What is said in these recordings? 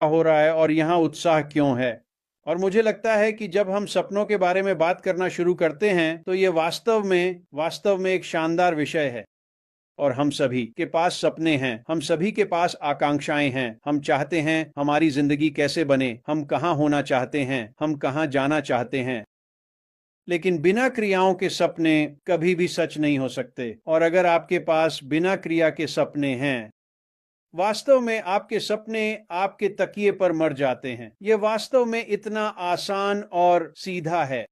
हो रहा है और यहाँ उत्साह क्यों है। और मुझे लगता है कि जब हम सपनों के बारे में बात करना शुरू करते हैं तो ये वास्तव में एक शानदार विषय है। और हम सभी के पास सपने हैं, हम सभी के पास आकांक्षाएं हैं। हम चाहते हैं हमारी जिंदगी कैसे बने, हम कहाँ होना चाहते हैं, हम कहाँ जाना चाहते हैं। लेकिन बिना क्रियाओं के सपने कभी भी सच नहीं हो सकते। और अगर आपके पास बिना क्रिया के सपने हैं, वास्तव में आपके सपने आपके तकिए पर मर जाते हैं। यह वास्तव में इतना आसान और सीधा है।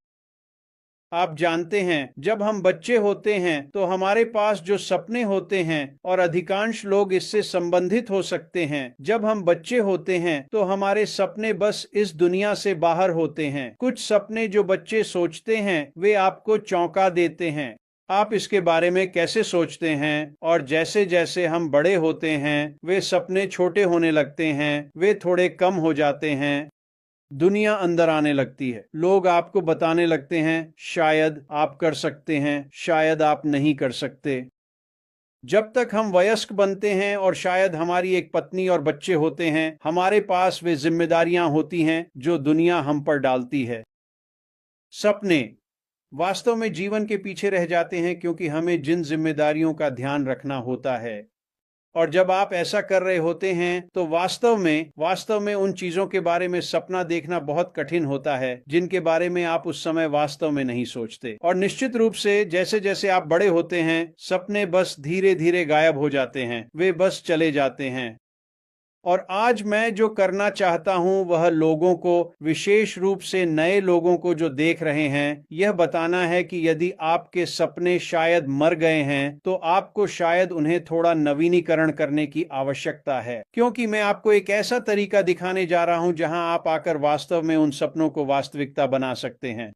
आप जानते हैं, जब हम बच्चे होते हैं तो हमारे पास जो सपने होते हैं, और अधिकांश लोग इससे संबंधित हो सकते हैं, जब हम बच्चे होते हैं तो हमारे सपने बस इस दुनिया से बाहर होते हैं। कुछ सपने जो बच्चे सोचते हैं वे आपको चौंका देते हैं। आप इसके बारे में कैसे सोचते हैं, और जैसे जैसे हम बड़े होते हैं वे सपने छोटे होने लगते हैं, वे थोड़े कम हो जाते हैं। दुनिया अंदर आने लगती है। लोग आपको बताने लगते हैं शायद आप कर सकते हैं, शायद आप नहीं कर सकते। जब तक हम वयस्क बनते हैं और शायद हमारी एक पत्नी और बच्चे होते हैं, हमारे पास वे जिम्मेदारियां होती हैं जो दुनिया हम पर डालती है। सपने वास्तव में जीवन के पीछे रह जाते हैं क्योंकि हमें जिन जिम्मेदारियों का ध्यान रखना होता है, और जब आप ऐसा कर रहे होते हैं तो वास्तव में उन चीजों के बारे में सपना देखना बहुत कठिन होता है जिनके बारे में आप उस समय वास्तव में नहीं सोचते। और निश्चित रूप से जैसे जैसे आप बड़े होते हैं, सपने बस धीरे धीरे गायब हो जाते हैं, वे बस चले जाते हैं। और आज मैं जो करना चाहता हूं वह लोगों को, विशेष रूप से नए लोगों को जो देख रहे हैं, यह बताना है कि यदि आपके सपने शायद मर गए हैं तो आपको शायद उन्हें थोड़ा नवीनीकरण करने की आवश्यकता है। क्योंकि मैं आपको एक ऐसा तरीका दिखाने जा रहा हूं जहां आप आकर वास्तव में उन सपनों को वास्तविकता बना सकते हैं।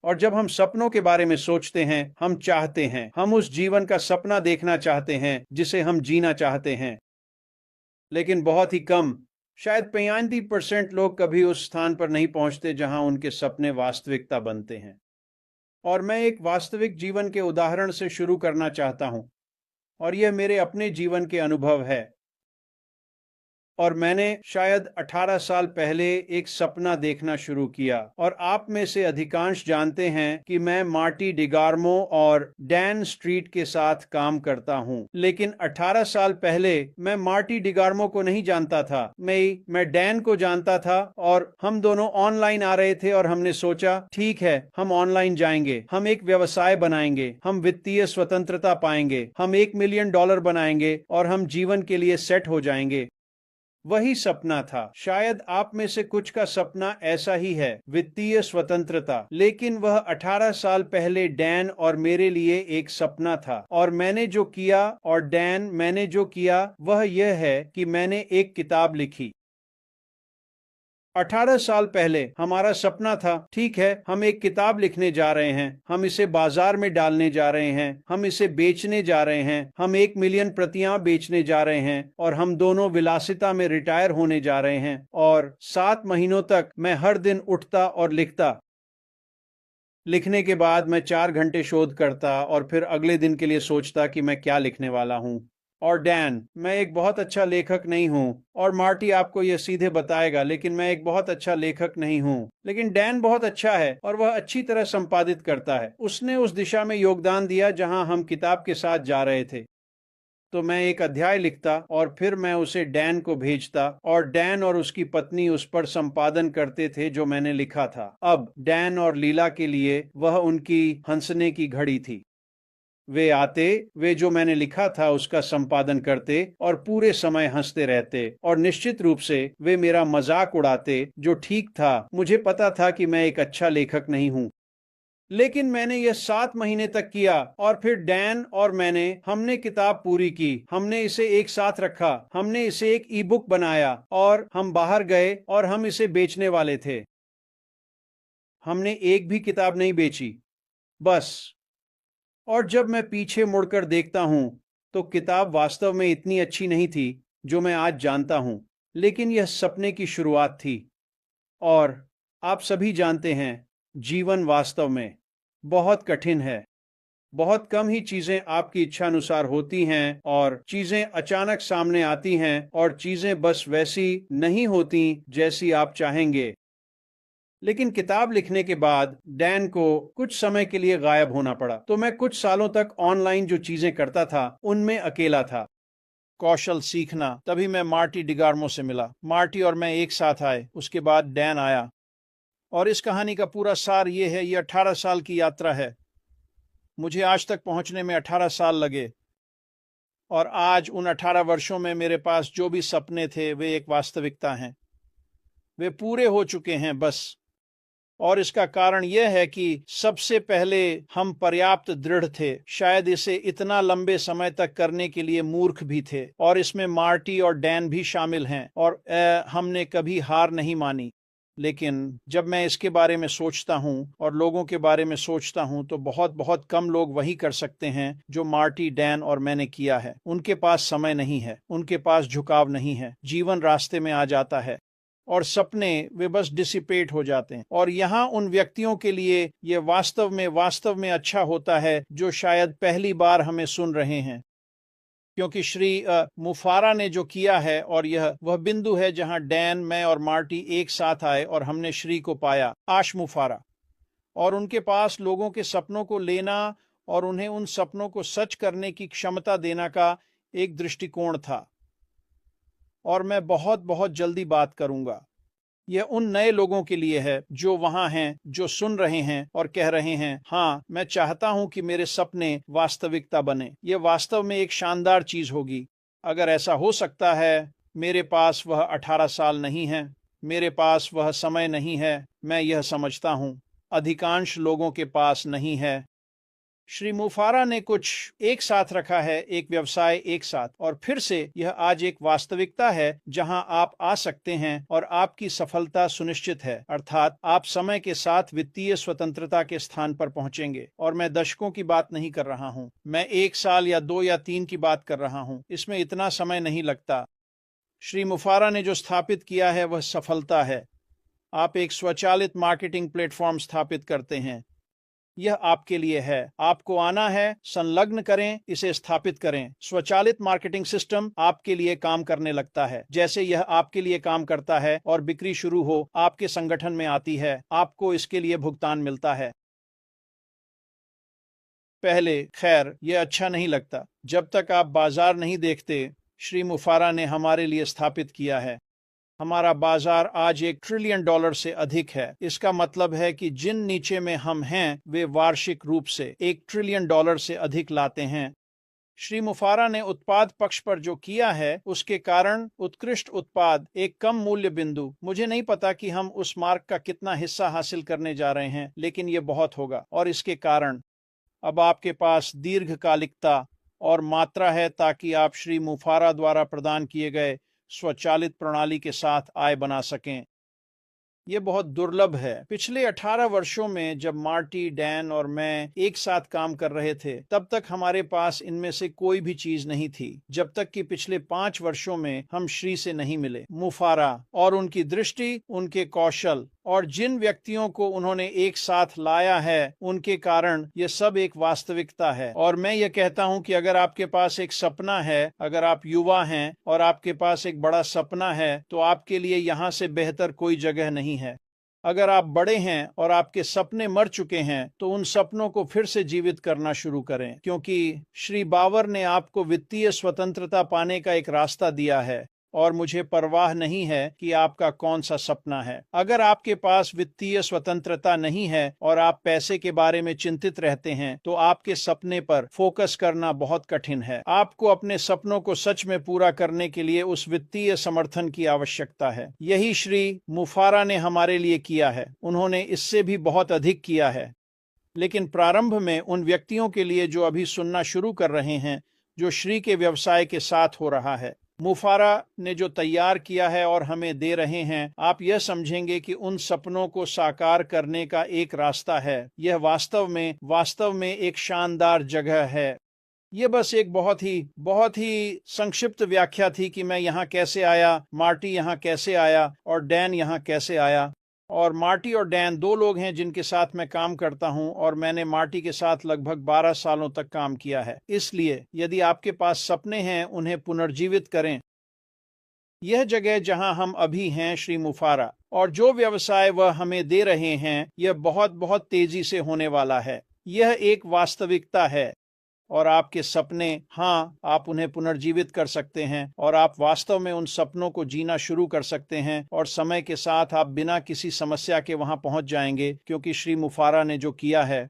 और जब हम सपनों के बारे में सोचते हैं, हम चाहते हैं, हम उस जीवन का सपना देखना चाहते हैं जिसे हम जीना चाहते हैं। लेकिन बहुत ही कम, शायद 95% लोग कभी उस स्थान पर नहीं पहुंचते जहां उनके सपने वास्तविकता बनते हैं। और मैं एक वास्तविक जीवन के उदाहरण से शुरू करना चाहता हूं, और यह मेरे अपने जीवन के अनुभव है। और मैंने शायद 18 साल पहले एक सपना देखना शुरू किया। और आप में से अधिकांश जानते हैं कि मैं मार्टी डिगार्मो और डैन स्ट्रीट के साथ काम करता हूं। लेकिन 18 साल पहले मैं मार्टी डिगार्मो को नहीं जानता था, मैं डैन को जानता था। और हम दोनों ऑनलाइन आ रहे थे और हमने सोचा ठीक है, हम ऑनलाइन जाएंगे, हम एक व्यवसाय बनाएंगे, हम वित्तीय स्वतंत्रता पाएंगे, हम $1 मिलियन बनाएंगे और हम जीवन के लिए सेट हो जाएंगे। वही सपना था। शायद आप में से कुछ का सपना ऐसा ही है, वित्तीय स्वतंत्रता। लेकिन वह 18 साल पहले डैन और मेरे लिए एक सपना था। और मैंने जो किया, और डैन मैंने जो किया, वह यह है कि मैंने एक किताब लिखी। 18 साल पहले हमारा सपना था ठीक है, हम एक किताब लिखने जा रहे हैं, हम इसे बाजार में डालने जा रहे हैं, हम इसे बेचने जा रहे हैं, हम 1 मिलियन प्रतियां बेचने जा रहे हैं, और हम दोनों विलासिता में रिटायर होने जा रहे हैं। और 7 महीनों तक मैं हर दिन उठता और लिखता। लिखने के बाद मैं 4 घंटे शोध करता और फिर अगले दिन के लिए सोचता कि मैं क्या लिखने वाला हूँ। और डैन, मैं एक बहुत अच्छा लेखक नहीं हूँ, और मार्टी आपको यह सीधे बताएगा, लेकिन मैं एक बहुत अच्छा लेखक नहीं हूँ। लेकिन डैन बहुत अच्छा है और वह अच्छी तरह संपादित करता है। उसने उस दिशा में योगदान दिया जहां हम किताब के साथ जा रहे थे। तो मैं एक अध्याय लिखता और फिर मैं उसे डैन को भेजता, और डैन और उसकी पत्नी उस पर संपादन करते थे जो मैंने लिखा था। अब डैन और लीला के लिए वह उनकी हंसने की घड़ी थी। वे आते, वे जो मैंने लिखा था उसका संपादन करते और पूरे समय हंसते रहते, और निश्चित रूप से वे मेरा मजाक उड़ाते, जो ठीक था। मुझे पता था कि मैं एक अच्छा लेखक नहीं हूं। लेकिन मैंने यह 7 महीने तक किया, और फिर डैन और हमने किताब पूरी की, हमने इसे एक साथ रखा, हमने इसे एक ई बुक बनाया, और हम बाहर गए और हम इसे बेचने वाले थे। हमने एक भी किताब नहीं बेची, बस। और जब मैं पीछे मुड़कर देखता हूं तो किताब वास्तव में इतनी अच्छी नहीं थी जो मैं आज जानता हूं, लेकिन यह सपने की शुरुआत थी। और आप सभी जानते हैं, जीवन वास्तव में बहुत कठिन है। बहुत कम ही चीजें आपकी इच्छानुसार होती हैं और चीजें अचानक सामने आती हैं और चीजें बस वैसी नहीं होती जैसी आप चाहेंगे। लेकिन किताब लिखने के बाद डैन को कुछ समय के लिए गायब होना पड़ा, तो मैं कुछ सालों तक ऑनलाइन जो चीजें करता था उनमें अकेला था। कौशल सीखना। तभी मैं मार्टी डिगार्मो से मिला। मार्टी और मैं एक साथ आए, उसके बाद डैन आया। और इस कहानी का पूरा सार ये है, ये 18 साल की यात्रा है। मुझे आज तक पहुंचने में 18 साल लगे और आज उन 18 वर्षों में मेरे पास जो भी सपने थे वे एक वास्तविकता हैं। वे पूरे हो चुके हैं बस। और इसका कारण यह है कि सबसे पहले हम पर्याप्त दृढ़ थे, शायद इसे इतना लंबे समय तक करने के लिए मूर्ख भी थे, और इसमें मार्टी और डैन भी शामिल हैं, और हमने कभी हार नहीं मानी। लेकिन जब मैं इसके बारे में सोचता हूँ और लोगों के बारे में सोचता हूँ तो बहुत बहुत कम लोग वही कर सकते हैं जो मार्टी, डैन और मैंने किया है। उनके पास समय नहीं है, उनके पास झुकाव नहीं है, जीवन रास्ते में आ जाता है और सपने वे बस डिसिपेट हो जाते हैं। और यहाँ उन व्यक्तियों के लिए ये वास्तव में अच्छा होता है जो शायद पहली बार हमें सुन रहे हैं, क्योंकि श्री मुफारा ने जो किया है, और यह वह बिंदु है जहां डैन, मैं और मार्टी एक साथ आए और हमने श्री को पाया, आश मुफारा। और उनके पास लोगों के सपनों को लेना और उन्हें उन सपनों को सच करने की क्षमता देना का एक दृष्टिकोण था। और मैं बहुत बहुत जल्दी बात करूंगा। यह उन नए लोगों के लिए है जो वहां हैं, जो सुन रहे हैं और कह रहे हैं, हाँ, मैं चाहता हूं कि मेरे सपने वास्तविकता बने। यह वास्तव में एक शानदार चीज होगी। अगर ऐसा हो सकता है। मेरे पास वह 18 साल नहीं है, मेरे पास वह समय नहीं है, मैं यह समझता हूं। अधिकांश लोगों के पास नहीं है। श्री मुफारा ने कुछ एक साथ रखा है, एक व्यवसाय एक साथ, और फिर से यह आज एक वास्तविकता है जहां आप आ सकते हैं और आपकी सफलता सुनिश्चित है, अर्थात आप समय के साथ वित्तीय स्वतंत्रता के स्थान पर पहुंचेंगे। और मैं दशकों की बात नहीं कर रहा हूं, मैं 1 साल या 2 या 3 की बात कर रहा हूं। इसमें इतना समय नहीं लगता। श्री मुफारा ने जो स्थापित किया है वह सफलता है। आप एक स्वचालित मार्केटिंग प्लेटफॉर्म स्थापित करते हैं। यह आपके लिए है। आपको आना है, संलग्न करें, इसे स्थापित करें। स्वचालित मार्केटिंग सिस्टम आपके लिए काम करने लगता है। जैसे यह आपके लिए काम करता है और बिक्री शुरू हो, आपके संगठन में आती है, आपको इसके लिए भुगतान मिलता है। पहले, खैर, यह अच्छा नहीं लगता जब तक आप बाजार नहीं देखते। श्री मुफारा ने हमारे लिए स्थापित किया है। हमारा बाजार आज $1 ट्रिलियन से अधिक है। इसका मतलब है कि जिन नीचे में हम हैं वे वार्षिक रूप से $1 ट्रिलियन से अधिक लाते हैं। श्री मुफारा ने उत्पाद पक्ष पर जो किया है उसके कारण उत्कृष्ट उत्पाद, एक कम मूल्य बिंदु। मुझे नहीं पता कि हम उस मार्ग का कितना हिस्सा हासिल करने जा रहे हैं, लेकिन ये बहुत होगा। और इसके कारण अब आपके पास दीर्घकालिकता और मात्रा है ताकि आप श्री मुफारा द्वारा प्रदान किए गए स्वचालित प्रणाली के साथ आय बना सकें। ये बहुत दुर्लभ है। पिछले 18 वर्षों में जब मार्टी, डैन और मैं एक साथ काम कर रहे थे, तब तक हमारे पास इनमें से कोई भी चीज नहीं थी, जब तक कि पिछले 5 वर्षों में हम श्री से नहीं मिले। मुफारा और उनकी दृष्टि, उनके कौशल और जिन व्यक्तियों को उन्होंने एक साथ लाया है, उनके कारण ये सब एक वास्तविकता है। और मैं ये कहता हूं कि अगर आपके पास एक सपना है, अगर आप युवा हैं और आपके पास एक बड़ा सपना है, तो आपके लिए यहाँ से बेहतर कोई जगह नहीं है। अगर आप बड़े हैं और आपके सपने मर चुके हैं, तो उन सपनों को फिर से जीवित करना शुरू करें, क्योंकि श्री बावर ने आपको वित्तीय स्वतंत्रता पाने का एक रास्ता दिया है। और मुझे परवाह नहीं है कि आपका कौन सा सपना है। अगर आपके पास वित्तीय स्वतंत्रता नहीं है और आप पैसे के बारे में चिंतित रहते हैं, तो आपके सपने पर फोकस करना बहुत कठिन है। आपको अपने सपनों को सच में पूरा करने के लिए उस वित्तीय समर्थन की आवश्यकता है। यही श्री मुफारा ने हमारे लिए किया है। उन्होंने इससे भी बहुत अधिक किया है। लेकिन प्रारंभ में उन व्यक्तियों के लिए जो अभी सुनना शुरू कर रहे हैं, जो श्री के व्यवसाय के साथ हो रहा है, मुफारा ने जो तैयार किया है और हमें दे रहे हैं, आप यह समझेंगे कि उन सपनों को साकार करने का एक रास्ता है। यह वास्तव में एक शानदार जगह है। ये बस एक बहुत ही संक्षिप्त व्याख्या थी कि मैं यहाँ कैसे आया, मार्टी यहाँ कैसे आया और डैन यहाँ कैसे आया। और मार्टी और डैन 2 लोग हैं जिनके साथ मैं काम करता हूं, और मैंने मार्टी के साथ लगभग 12 सालों तक काम किया है। इसलिए यदि आपके पास सपने हैं, उन्हें पुनर्जीवित करें। यह जगह जहां हम अभी हैं, श्री मुफारा, और जो व्यवसाय वह हमें दे रहे हैं, यह बहुत बहुत तेजी से होने वाला है। यह एक वास्तविकता है। और आपके सपने, हाँ, आप उन्हें पुनर्जीवित कर सकते हैं, और आप वास्तव में उन सपनों को जीना शुरू कर सकते हैं, और समय के साथ आप बिना किसी समस्या के वहां पहुंच जाएंगे, क्योंकि श्री मुफारा ने जो किया है